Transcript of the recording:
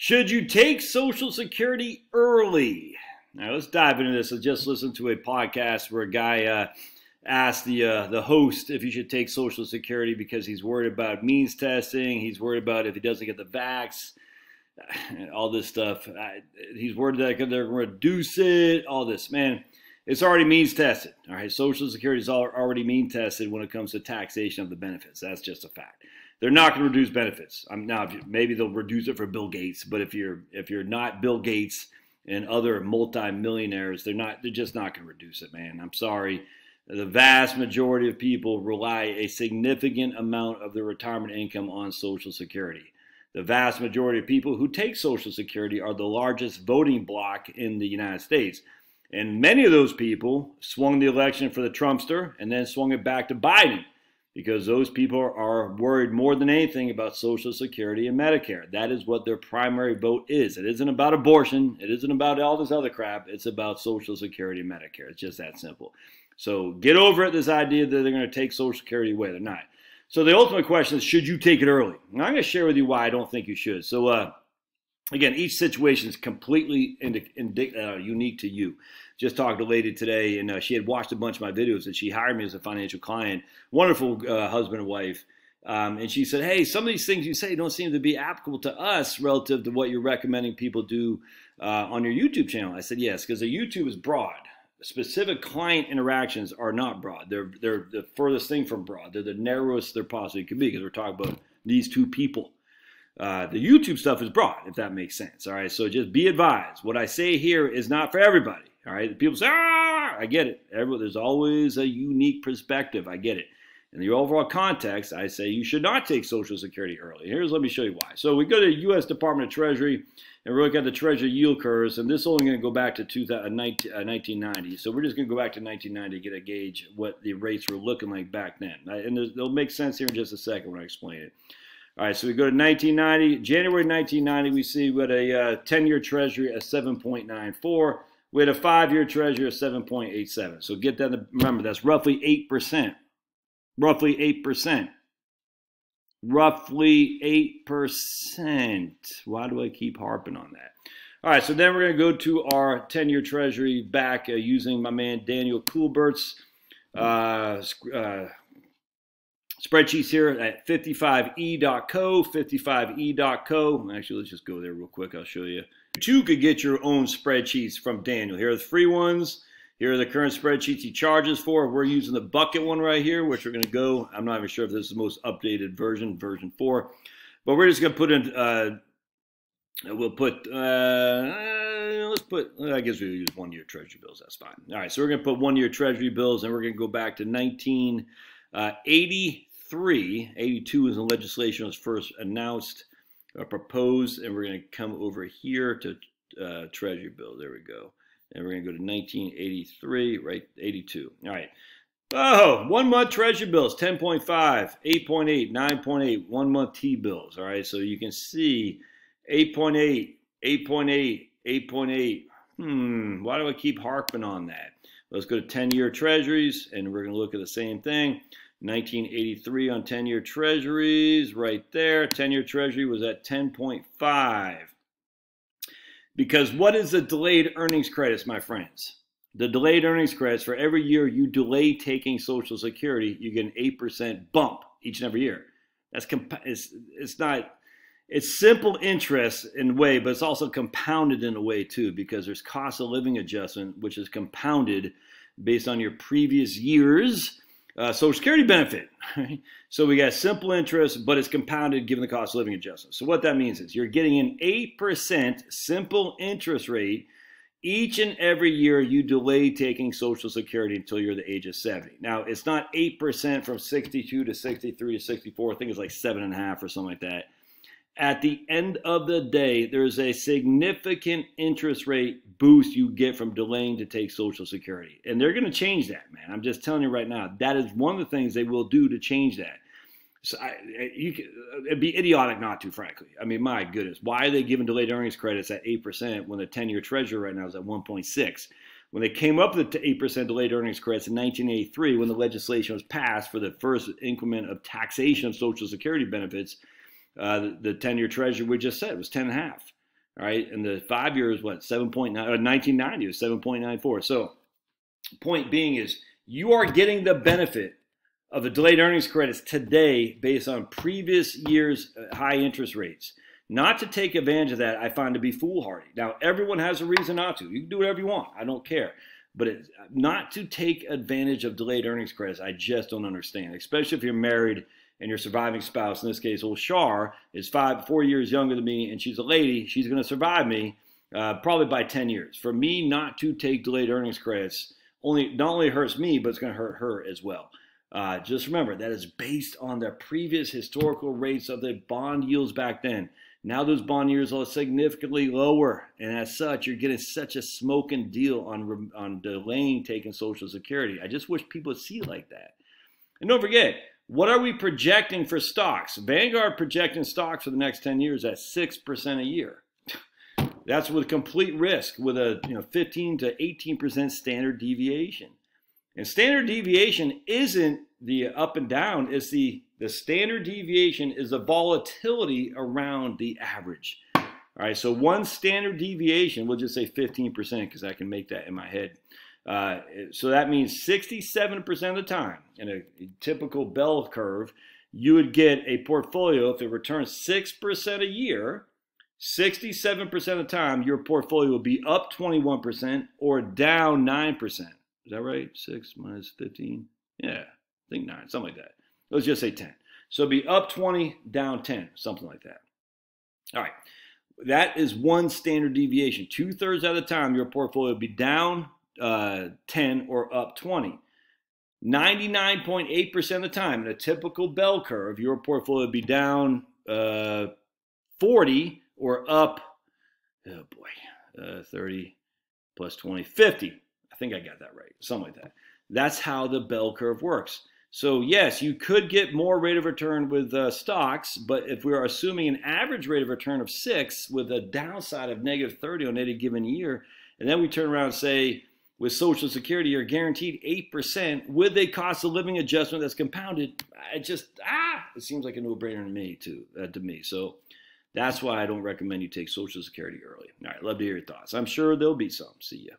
Should you take Social Security early? Now let's dive into this. I just listened to a podcast where a guy asked the host if he should take Social Security because he's worried about means testing. He's worried about if he doesn't get the vax, all this stuff. He's worried that they're going to reduce it, all this. Man, it's already means tested. All right, Social Security is already means tested when it comes to taxation of the benefits. That's just a fact. They're not going to reduce benefits. Now, maybe they'll reduce it for Bill Gates, but if you're not Bill Gates and other multimillionaires, they're just not going to reduce it, man. I'm sorry. The vast majority of people rely a significant amount of their retirement income on Social Security. The vast majority of people who take Social Security are the largest voting bloc in the United States. And many of those people swung the election for the Trumpster and then swung it back to Biden because those people are worried more than anything about Social Security and Medicare. That is what their primary vote is. It isn't about abortion. It isn't about all this other crap. It's about Social Security and Medicare. It's just that simple. So get over it, this idea that they're going to take Social Security away. They're not. So the ultimate question is, should you take it early? Now, I'm going to share with you why I don't think you should. So again, each situation is completely unique to you. Just talked to a lady today, and she had watched a bunch of my videos, and she hired me as a financial client. Wonderful husband and wife. And she said, hey, some of these things you say don't seem to be applicable to us relative to what you're recommending people do on your YouTube channel. I said, yes, because the YouTube is broad. Specific client interactions are not broad. They're the furthest thing from broad. They're the narrowest there possibly could be because we're talking about these two people. The YouTube stuff is broad, if that makes sense. All right, so just be advised. What I say here is not for everybody. All right, people say, I get it. There's always a unique perspective. I get it. In the overall context, I say you should not take Social Security early. Let me show you why. So we go to the U.S. Department of Treasury, and we look at the Treasury yield curves, and this is only going to go back to 1990. So we're just going to go back to 1990 to get a gauge what the rates were looking like back then. And they'll make sense here in just a second when I explain it. All right, so we go to 1990. January 1990, we see we had a 10-year Treasury at 7.94. We had a 5-year Treasury at 7.87. So get that. Remember, that's roughly 8%. Roughly 8%. Roughly 8%. Why do I keep harping on that? All right, so then we're going to go to our 10-year Treasury back using my man Daniel Coolbert's spreadsheets here at 55e.co, 55e.co. Actually, let's just go there real quick. I'll show you. You too could get your own spreadsheets from Daniel. Here are the free ones. Here are the current spreadsheets he charges for. We're using the bucket one right here, which we're going to go. I'm not even sure if this is the most updated version, version 4. But we're just going to put in, we'll put, let's put, I guess we'll use 1-year Treasury bills. That's fine. All right, so we're going to put 1-year Treasury bills, and we're going to go back to 1983. 82 is when legislation was first announced, proposed, and we're going to come over here to Treasury bills. There we go. And we're going to go to 1983, right? 82. All right. Oh, 1-month Treasury bills, 10.5, 8.8, 9.8, 1-month T-bills. All right. So you can see 8.8, 8.8, 8.8. Why do I keep harping on that? Let's go to 10-year Treasuries, and we're going to look at the same thing. 1983 on 10-year Treasuries, right there. 10-year Treasury was at 10.5. Because what is the delayed earnings credits, my friends? The delayed earnings credits, for every year you delay taking Social Security, you get an 8% bump each and every year. It's simple interest in a way, but it's also compounded in a way too, because there's cost of living adjustment, which is compounded based on your previous year's Social Security benefit. Right? So we got simple interest, but it's compounded given the cost of living adjustment. So what that means is you're getting an 8% simple interest rate each and every year you delay taking Social Security until you're the age of 70. Now, it's not 8% from 62 to 63 to 64. I think it's like 7.5 or something like that. At the end of the day, there's a significant interest rate boost you get from delaying to take Social Security. And they're going to change that, man. I'm just telling you right now. That is one of the things they will do to change that. So it'd be idiotic not to, frankly. I mean, my goodness. Why are they giving delayed earnings credits at 8% when the 10-year Treasury right now is at 1.6? When they came up with the 8% delayed earnings credits in 1983, when the legislation was passed for the first increment of taxation of Social Security benefits, the 10-year Treasury, we just said, was 10.5. All right, and the 5 years, what, 7.9, 1990 was 7.94. So point being is you are getting the benefit of the delayed earnings credits today based on previous years' high interest rates. Not to take advantage of that, I find to be foolhardy. Now, everyone has a reason not to. You can do whatever you want. I don't care. But not to take advantage of delayed earnings credits, I just don't understand, especially if you're married and your surviving spouse, in this case, old Shar, is 4 years younger than me, and she's a lady. She's going to survive me probably by 10 years. For me not to take delayed earnings credits not only hurts me, but it's going to hurt her as well. Just remember, that is based on the previous historical rates of the bond yields back then. Now those bond yields are significantly lower, and as such, you're getting such a smoking deal on delaying taking Social Security. I just wish people would see it like that. And don't forget, what are we projecting for stocks? Vanguard projecting stocks for the next 10 years at 6% a year. That's with complete risk, with a 15 to 18% standard deviation. And standard deviation isn't the up and down, it's the standard deviation is the volatility around the average. All right, so one standard deviation, we'll just say 15% because I can make that in my head. So that means 67% of the time in a typical bell curve, you would get a portfolio, if it returns 6% a year, 67% of the time, your portfolio will be up 21% or down 9%. Is that right? 6 minus 15? Yeah, I think 9, something like that. Let's just say 10. So it'll be up 20, down 10, something like that. All right, that is one standard deviation. 2/3 of the time, your portfolio will be down 10 or up 20. 99.8% of the time, in a typical bell curve, your portfolio will be down 40 or up, 30 plus 20, 50. I think I got that right, something like that. That's how the bell curve works. So yes, you could get more rate of return with stocks, but if we are assuming an average rate of return of 6 with a downside of -30 on any given year, and then we turn around and say, with Social Security, you're guaranteed 8% with a cost of living adjustment that's compounded, it seems like a no-brainer to me. So that's why I don't recommend you take Social Security early. All right, love to hear your thoughts. I'm sure there'll be some. See ya.